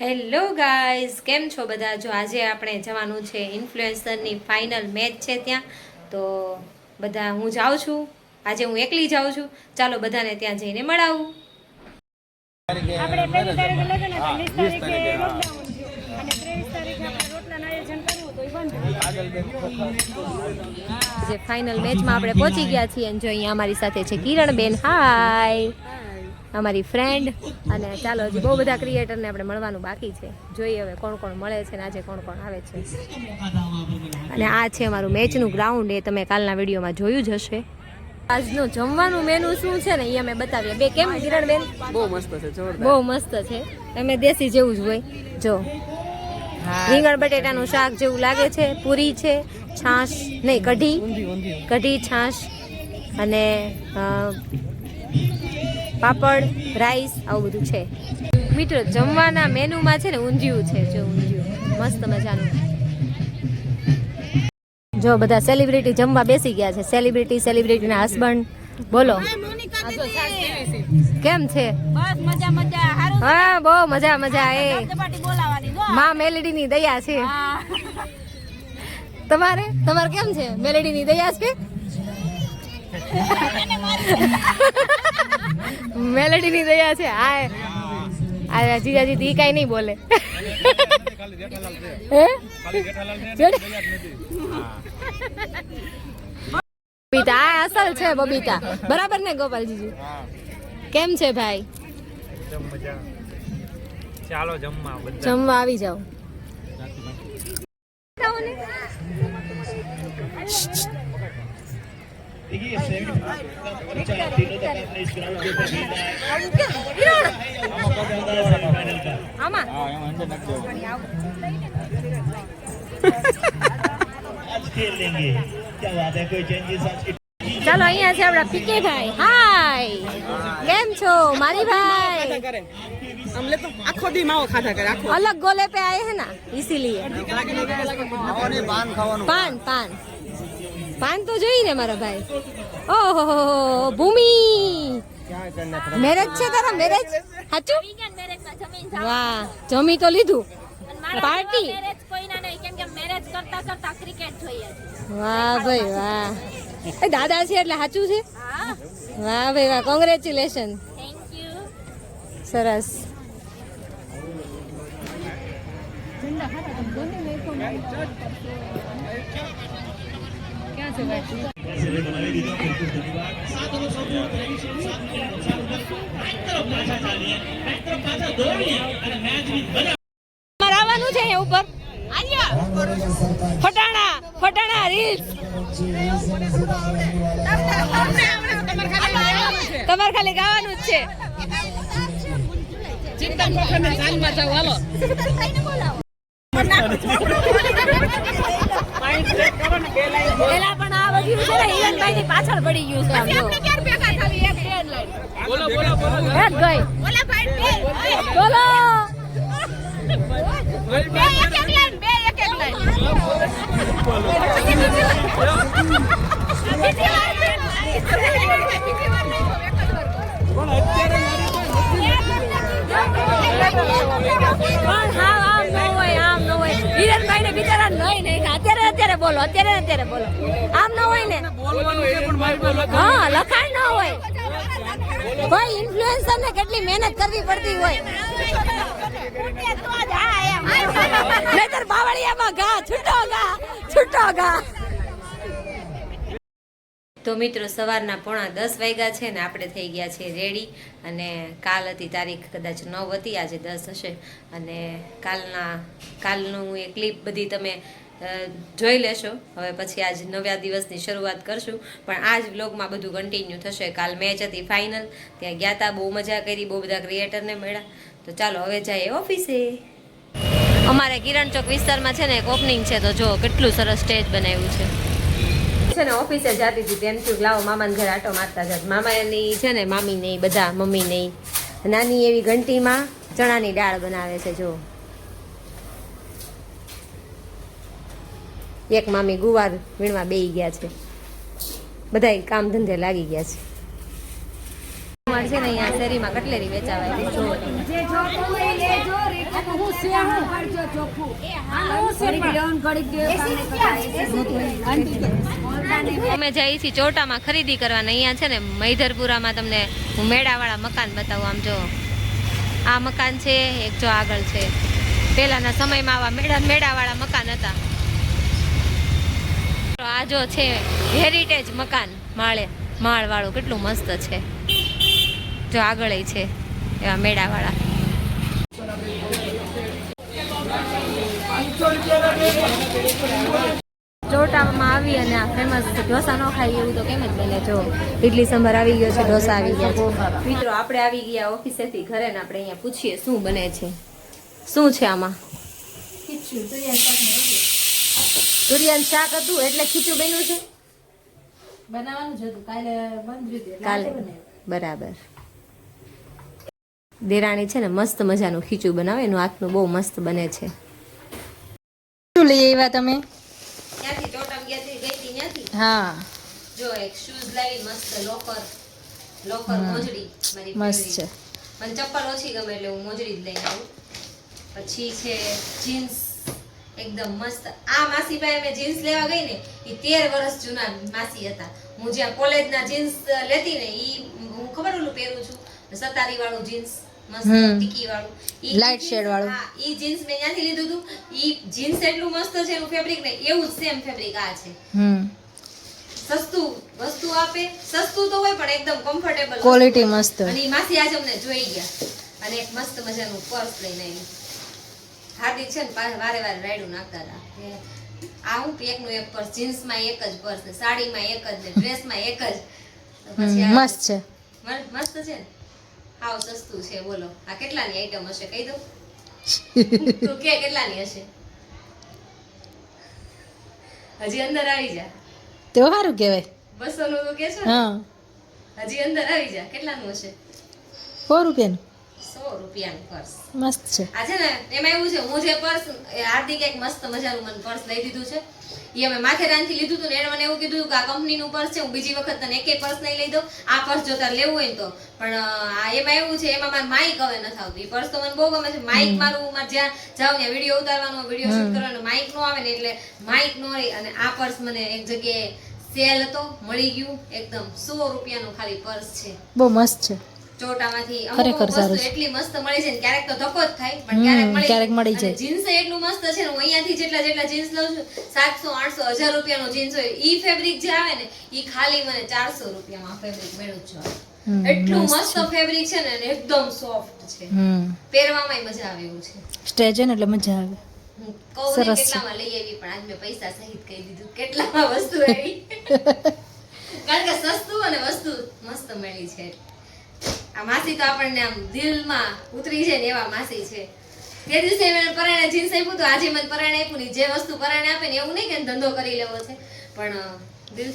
Hello guys, કેમ છો બધા? જો આજે આપણે જવાનું છે ઇન્ફ્લુએન્સરની ફાઇનલ મેચ છે ત્યાં. તો બધા હું જાઉં છું, આજે હું એકલી જાઉં છું. ચાલો બધાને ત્યાં જઈને મળાવું. આપણે પહેલી તારીખે લગ્ન હતા, 20 તારીખે લોકડાઉન થયું અને 23 તારીખે આપણે રોટલાનું આયોજન કરવું તો એ બંધ. જે ફાઇનલ મેચમાં આપણે પહોંચી ગયા છીએ અને જો અહીંયા અમારી સાથે છે કિરણબેન. હાય, અમારી ફ્રેન્ડ. અને ચાલો, હજી બહુ બધા ક્રિએટરને આપણે મળવાનું બાકી છે. જોઈએ હવે કોણ કોણ મળે છે ને આજે કોણ કોણ આવે છે. અને આ છે અમારું મેચનું ગ્રાઉન્ડ. એ તમે કાલના વિડીયોમાં જોયું જ હશે. આજનું જમવાનું મેનુ શું છે ને એ અમે બતાવીએ. બે કેમ કિરણબેન? બહુ મસ્ત છે, જોરદાર. બહુ મસ્ત છે. અમે દેશી જેવું જ હોય. જો રીંગણ બટેટાનું શાક જેવું લાગે છે, પૂરી છે, છાશ નહીં કઢી છાશ અને પાપડ, રાઈસ, આવું બધું છે. મિત્રો, જમવાના મેનુમાં છે ને ઊંધિયું છે. જો ઊંધિયું મસ્ત મજાનું. જો બધા સેલિબ્રિટી જમવા બેસી ગયા છે. સેલિબ્રિટીના હસબન્ડ. બોલો કેમ છે? બસ મજા મજા. હારું હા, બહુ મજા એ ચપાટી બોલાવાની જો. માં મેલેડીની દયા છે. તમારે કેમ છે? મેલેડીની દયા છે. મેલેડીની દયા છે. આ જીજાજી દી કાઈ નહીં બોલે. બબીતા આ અસલ છે. બબીતા બરાબર ને ગોપાલજી? કેમ છે ભાઈ? ચાલો જમવા આવી જાઓ. ચાલો, અહીંયા છે આપડા પીકે ભાઈ. હાય, કેમ છો મારી ભાઈ? हमले तो आखो दी माओ खाता करे आखो अलग गोले पे आए हैं ना, इसीलिए पान तो જોઈએ ને મારા ભાઈ. ઓહો, ભૂમિ મેરેજ છે તારા? મેરેજ સાચું? વાહ, જમી તો લીધું. પાર્ટી? વાહ ભાઈ વાહ. એ દાદા છે એટલે સાચું છે. વાહ ભાઈ વાહ, કોંગ્રેચ્યુલેશન. સરસ. ક્યાં છે ભાઈ? આવવાનું છે અહીંયા ઉપર. ફટાણા રીલ્સ. તમારે ખાલી ગાવાનું જ છે. ચિંતા ન કરો ને જાનમાં જાવ હાલો પેલા પણ આ બધું છે ને હિરણભાઈ ની પાછળ પડી ગયું છે. બોલો હે ગઈ બોલો. આમ ન હોય હિરણભાઈ ને બિચારા નહીં અત્યારે બોલો. આમ ન હોય ને. હા, લખાણ ન હોય ભાઈ. ઇન્ફ્લુએન્સર ને કેટલી મહેનત કરવી પડતી હોય. નહીતર બાવળિયામાં ઘા છૂટો ઘા. તો મિત્રો, સવારના 9:45 વાગ્યા છે ને આપણે થઈ ગયા છીએ રેડી. અને કાલ હતી તારીખ કદાચ 9 હતી, આજે 10 હશે. અને કાલનું એ ક્લિપ બધી તમે જોઈ લેશો. હવે પછી આજ નવા દિવસની શરૂઆત કરશું, પણ આ જ વ્લોગમાં બધું કન્ટિન્યુ થશે. કાલ મેચ હતી ફાઇનલ, ત્યાં ગયા હતા, બહુ મજા કરી, બહુ બધા ક્રિએટરને મળ્યા. તો ચાલો હવે જઈએ ઓફિસે. અમારે કિરણ ચોક વિસ્તારમાં છે ને એક ઓપનિંગ છે, તો જો કેટલું સરસ સ્ટેજ બનાવ્યું છે ને. ઓફિસે જતી હતી તેમ થયું લાવો મામાને ઘરે આટો મારતા જાત. મામાની છે ને મામી નહીં, બધા મમ્મી નહીં, નાની એવી ઘંટીમાં ચણાની દાળ બનાવે છે. જો એક મામી ગુવાર વીણવા બેહી ગયા છે. બધા કામ ધંધે લાગી ગયા છે. અમારે છે ને અહીંયા શેરીમાં કટલેરી વેચાવાય છે. અમે જઈએ છીએ ચોટામાં ખરીદી કરવાના. અહીંયા છે ને મૈધરપુરામાં તમને હું મેળાવાળા મકાન બતાવું. આમ જો આ મકાન છે, એક જો આગળ છે. પહેલાના સમયમાં આવા મેળાવાળા મકાન હતા. આ જો છે હેરિટેજ મકાન, માળવાળું કેટલું મસ્ત છે. જો આગળ છે એવા મેળાવાળા. ચોટામાં આવી અને આ ફેમસ ઢોસા ન ખાઈ એવું તો કેમ જ બને. જો ઇડલી સંભાર આવી ગયો છે, ઢોસા આવી ગયા છે. મિત્રો આપણે આવી ગયા ઓફિસેથી ઘરે ને આપણે અહીંયા પૂછીએ શું બને છે. શું છે આમાં? તુરિયાનું શાક હતું એટલે ખીચું બન્યું છે. બનાવવાનું જ હતું, કાલે બંધ રહ્યું કાલે બરાબર. દેરાણી છે ને મસ્ત મજાનું ખીચું બનાવે, એનું હાથનું બહુ મસ્ત બને છે. શું લઈ આવ્યા તમે? ત્યાંથી ચોટામ ગઈ હતી ત્યાંથી. હા જો એક શૂઝ લાવી મસ્ત લોકર મોજડી મારી મસ્ત છે. મને ચપ્પલ ઓછી ગમે એટલે હું મોજડી જ લઈને આવું. પછી છે જીન્સ એકદમ મસ્ત. આ માસી પાસે મેં જીન્સ લેવા ગઈ ને એ 13 વર્ષ જૂના માસી હતા. હું જ્યાં કોલેજના જીન્સ લેતી ને ઈ હું ખબર ઓલું પહેરું છું સતારી વાળું જીન્સ મસ્ત ટીકી વાળું લાઇટ શેડ વાળું. હા ઈ જીન્સ મેં ત્યાંથી લીધું હતું. ઈ જીન્સ એટલું મસ્ત છે એનું ફેબ્રિક ને એવું જ સેમ ફેબ્રિક આ છે. સસ્તું વસ્તુ આપે, સસ્તું તો હોય પણ એકદમ કમ્ફર્ટેબલ ક્વોલિટી મસ્ત. અને ઈ માસી આજે અમને જોઈ ગયા અને એક મસ્ત મજાનું પર્સ લઈને આવી. હાર્દિક છે ને વારે વારે રાયડું નાખતા હતા કે આ હું એકનું એક પર્સ, જીન્સમાં એક જ પર્સ ને સાડીમાં એક જ ને ડ્રેસમાં એક જ. પછી મસ્ત છે. મસ્ત છે ને, હાવ સસ્તું છે. બોલો આ કેટલાની આઈટમ હશે કહી દઉં? તું કે કેટલાની હશે? હજી અંદર આવી જા. તો સારું કહેવાય. 200 નું તો કે છો? હા હજી અંદર આવી જા. કેટલાનું હશે? 100 રૂપિયાનું 100 રૂપિયાનું પર્સ. મસ્ત છે. આ છે ને એમાં એવું છે, હું જે પર્સ હાર્દિક એક મસ્ત મજાનું મને પર્સ લઈ દીધું છે. એ અમે માથેરાનથી લીધું હતું ને એને મને એવું કીધું કે આ કંપનીનું પર્સ છે, હું બીજી વખત તને એકેય પર્સ નહીં લઈ દઉં. આ પર્સ જો તારે લેવું હોય ને તો. પણ આ એમાં એવું છે, એમાં મારે માઇક હવે નથી આવતું. એ પર્સ તો મને બહુ ગમે છે. માઇક મારું મારે જ્યાં જાઉં ત્યાં વિડીયો ઉતારવાનો, વિડીયો શૂટ કરવાનો, માઇક નો આવે ને એટલે માઇક નો રહી. અને આ પર્સ મને એક જગ્યાએ સેલ હતો, મળી ગયું એકદમ 100 રૂપિયાનું ખાલી પર્સ છે. બહુ મસ્ત છે. ચોટામાંથી ખરેખર સારું છે. એટલી મસ્ત મળી છે ને ક્યારેક તો ધક્કો જ થાય પણ ક્યારેક મળી જાય. જીન્સ એટલું મસ્ત છે ને, હું અહીંયાથી જેટલા જીન્સ લઉં છું 700 800 1000 રૂપિયાનો જીન્સ હોય, ઈ ફેબ્રિક જે આવે ને ઈ ખાલી મને 400 રૂપિયામાં ફેબ્રિક મળ્યું છે. એટલું મસ્ત ફેબ્રિક છે ને અને એકદમ સોફ્ટ છે, પહેરવામાં મજા આવે એવું છે. સ્ટેજ ને એટલે મજા આવે. હું કહું ને કેટલામાં લઈ આવી પણ આજ મેં પૈસા સહિત કહી દીધું કેટલામાં વસ્તુ આવી. કારણ કે સસ્તું અને વસ્તુ મસ્ત મળી છે. આ માસી તો આપણને આમ દિલમાં ઉતરી છે ને એવા માસી છે. તે દિવસે મને પરાણે જીન્સ આપ્યું તો આજે મને પરાણે આપ્યું ને. જે વસ્તુ પરાણે આપે ને એવું નહીં કે ધંધો કરી લેવો છે, પણ દિલ